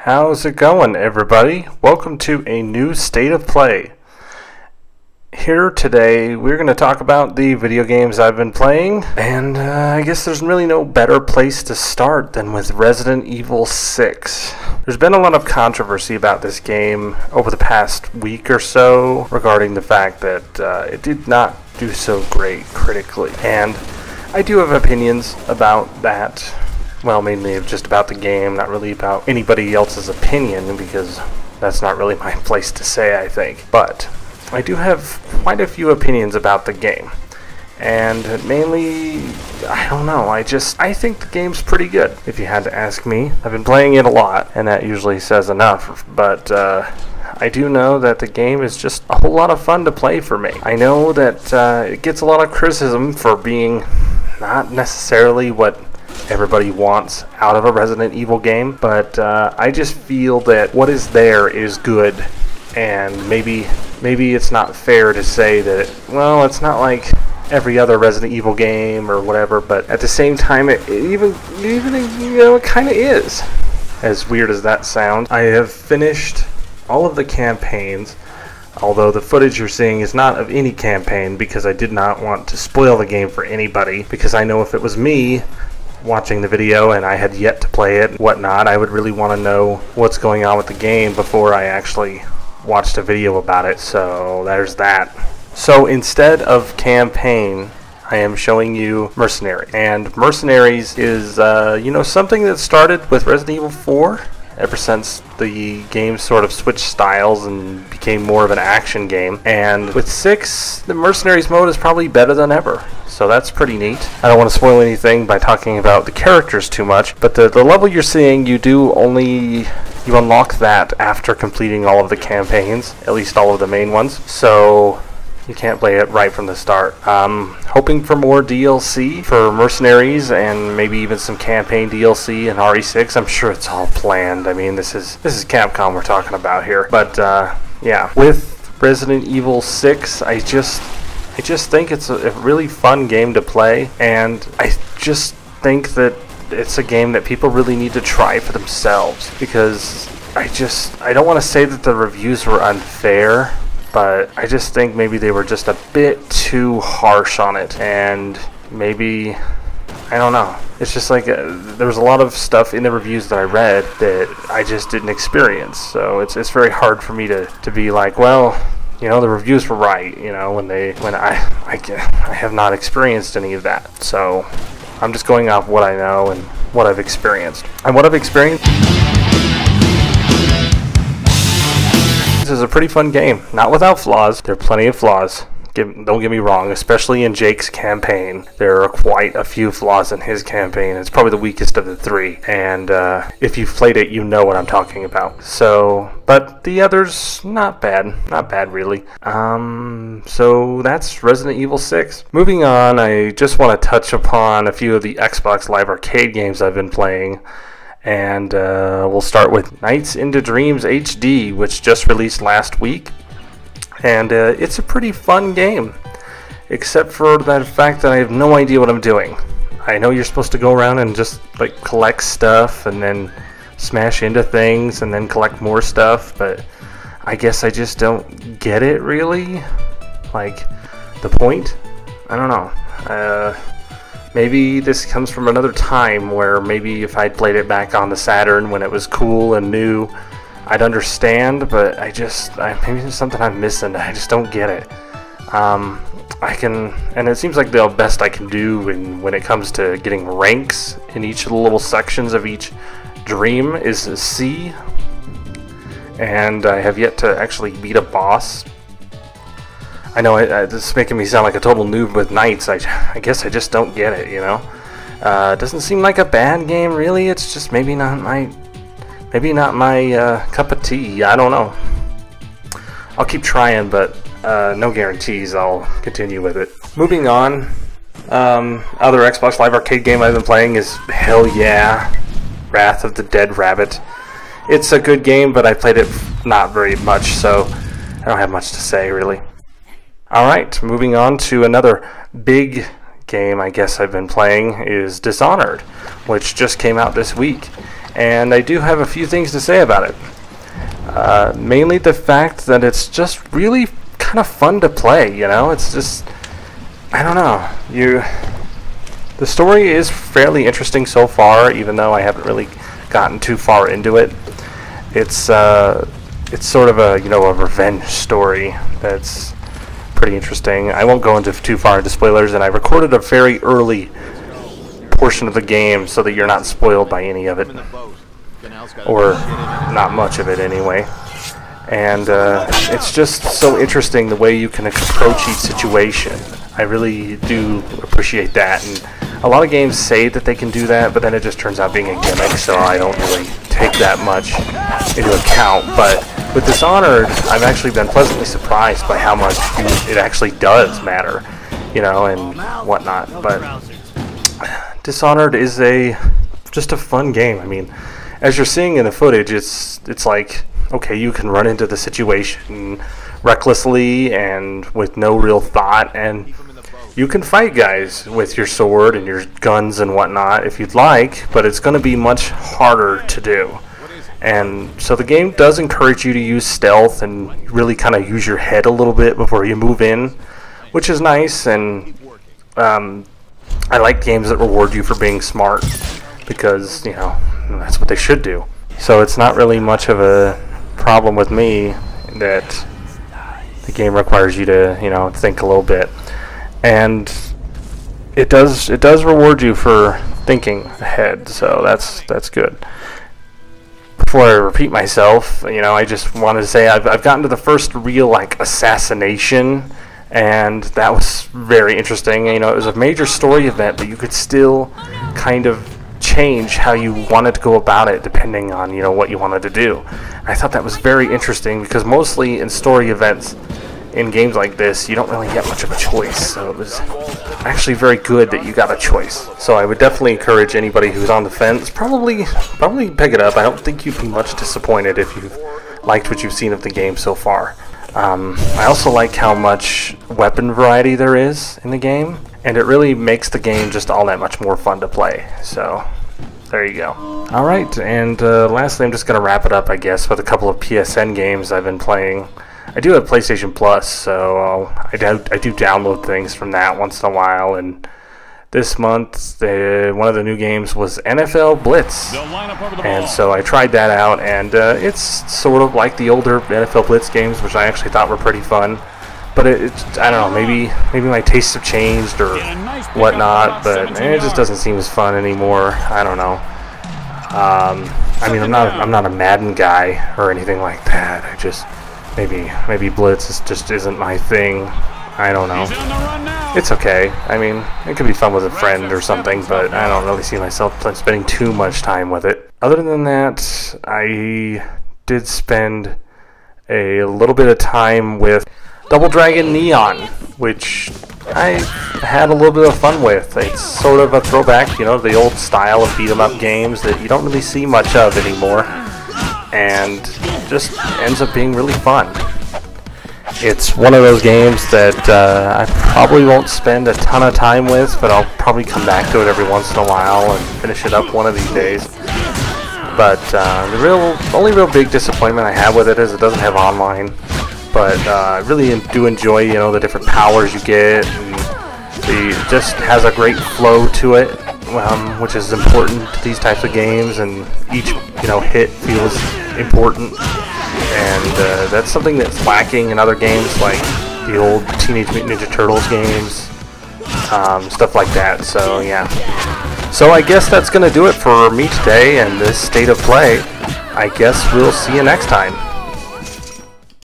How's it going, everybody? Welcome to a new State of Play. Here today, we're going to talk about the video games I've been playing, and I guess there's really no better place to start than with Resident Evil 6. There's been a lot of controversy about this game over the past week or so regarding the fact that it did not do so great critically, and I do have opinions about that. Well, mainly just about the game, not really about anybody else's opinion, because that's not really my place to say, I think. But I do have quite a few opinions about the game. And mainly, I don't know, I think the game's pretty good, if you had to ask me. I've been playing it a lot, and that usually says enough, but I do know that the game is just a whole lot of fun to play for me. I know that it gets a lot of criticism for being not necessarily what everybody wants out of a Resident Evil game, but I just feel that what is there is good, and maybe it's not fair to say that it's not like every other Resident Evil game or whatever, but at the same time it kind of is. As weird as that sounds, I have finished all of the campaigns, although the footage you're seeing is not of any campaign, because I did not want to spoil the game for anybody, because I know if it was me watching the video and I had yet to play it, whatnot, I would really want to know what's going on with the game before I actually watched a video about it. So there's that. So instead of campaign, I am showing you Mercenaries. And Mercenaries is something that started with Resident Evil 4 ever since the game sort of switched styles and became more of an action game. And with 6, the Mercenaries mode is probably better than ever. So that's pretty neat. I don't want to spoil anything by talking about the characters too much, but the level you're seeing, you unlock that after completing all of the campaigns, at least all of the main ones. So you can't play it right from the start. Hoping for more DLC for Mercenaries and maybe even some campaign DLC in RE6. I'm sure it's all planned. I mean, this is Capcom we're talking about here. But yeah, with Resident Evil 6, I just think it's a really fun game to play, and I just think that it's a game that people really need to try for themselves, because I don't want to say that the reviews were unfair, but I just think maybe they were just a bit too harsh on it, and maybe, I don't know. It's just like there was a lot of stuff in the reviews that I read that I just didn't experience, so it's very hard for me to be like, well, the reviews were right, when I have not experienced any of that. So I'm just going off what I know and what I've experienced. And what I've experienced, this is a pretty fun game. Not without flaws. There are plenty of flaws. Don't get me wrong, especially in Jake's campaign. There are quite a few flaws in his campaign. It's probably the weakest of the 3. And if you've played it, you know what I'm talking about. So, but the others, not bad. Not bad, really. So that's Resident Evil 6. Moving on, I just want to touch upon a few of the Xbox Live Arcade games I've been playing. And we'll start with Nights into Dreams HD, which just released last week. And it's a pretty fun game, except for the fact that I have no idea what I'm doing. I know you're supposed to go around and just like collect stuff and then smash into things and then collect more stuff, but I guess I just don't get it really. Like, the point? I don't know. Maybe this comes from another time where maybe if I'd played it back on the Saturn when it was cool and new, I'd understand, but maybe there's something I'm missing. I just don't get it. And it seems like the best I can do when it comes to getting ranks in each of the little sections of each dream is a C. And I have yet to actually beat a boss. I know this is making me sound like a total noob with Nights. I guess I just don't get it, It doesn't seem like a bad game, really. It's just maybe not my cup of tea. I don't know. I'll keep trying, but no guarantees I'll continue with it. Moving on, other Xbox Live Arcade game I've been playing is, hell yeah, Wrath of the Dead Rabbit. It's a good game, but I played it not very much, so I don't have much to say, really. Alright, moving on to another big game I guess I've been playing is Dishonored, which just came out this week. and I do have a few things to say about it. Mainly the fact that it's just really kind of fun to play, you know? It's just, I don't know. The story is fairly interesting so far, even though I haven't really gotten too far into it. It's sort of a, you know, a revenge story that's pretty interesting. I won't go into too far into spoilers, and I recorded a very early portion of the game so that you're not spoiled by any of it, or not much of it anyway. And it's just so interesting the way you can approach each situation. I really do appreciate that, and a lot of games say that they can do that, but then it just turns out being a gimmick, so I don't really take that much into account. But with Dishonored, I've actually been pleasantly surprised by how much it actually does matter, you know, and whatnot. But Dishonored is just a fun game. I mean, as you're seeing in the footage, it's like, okay, you can run into the situation recklessly and with no real thought, and you can fight guys with your sword and your guns and whatnot if you'd like, but it's going to be much harder to do. And so the game does encourage you to use stealth and really kind of use your head a little bit before you move in, which is nice. And I like games that reward you for being smart, because, you know, that's what they should do. So it's not really much of a problem with me that the game requires you to, you know, think a little bit. And it does reward you for thinking ahead, so that's good. Before I repeat myself, you know, I just wanted to say I've gotten to the first real, like, assassination, and that was very interesting. You know, it was a major story event, but you could still kind of change how you wanted to go about it depending on, you know, what you wanted to do. I thought that was very interesting, because mostly in story events in games like this, you don't really get much of a choice, so it was actually very good that you got a choice. So I would definitely encourage anybody who's on the fence, probably pick it up. I don't think you'd be much disappointed if you've liked what you've seen of the game so far. I also like how much weapon variety there is in the game, and it really makes the game just all that much more fun to play. So there you go. Alright, and lastly, I'm just going to wrap it up, I guess, with a couple of PSN games I've been playing. I do have PlayStation Plus, so I do download things from that once in a while, and this month one of the new games was NFL Blitz, and so I tried that out, and it's sort of like the older NFL Blitz games, which I actually thought were pretty fun. But I don't know, maybe my tastes have changed or whatnot, but it just doesn't seem as fun anymore. I don't know. I mean, I'm not a Madden guy or anything like that. I just maybe Blitz just isn't my thing. I don't know. It's okay. I mean, it could be fun with a friend or something, but I don't really see myself spending too much time with it. Other than that, I did spend a little bit of time with Double Dragon Neon, which I had a little bit of fun with. It's sort of a throwback, you know, the old style of beat-em-up games that you don't really see much of anymore, and just ends up being really fun. It's one of those games that I probably won't spend a ton of time with, but I'll probably come back to it every once in a while and finish it up one of these days. But the only real big disappointment I have with it is it doesn't have online. But I really do enjoy, you know, the different powers you get, and it just has a great flow to it, which is important to these types of games, and each, you know, hit feels important, and that's something that's lacking in other games like the old Teenage Mutant Ninja Turtles games, stuff like that. So yeah, so I guess that's gonna do it for me today and this state of play. I guess we'll see you next time.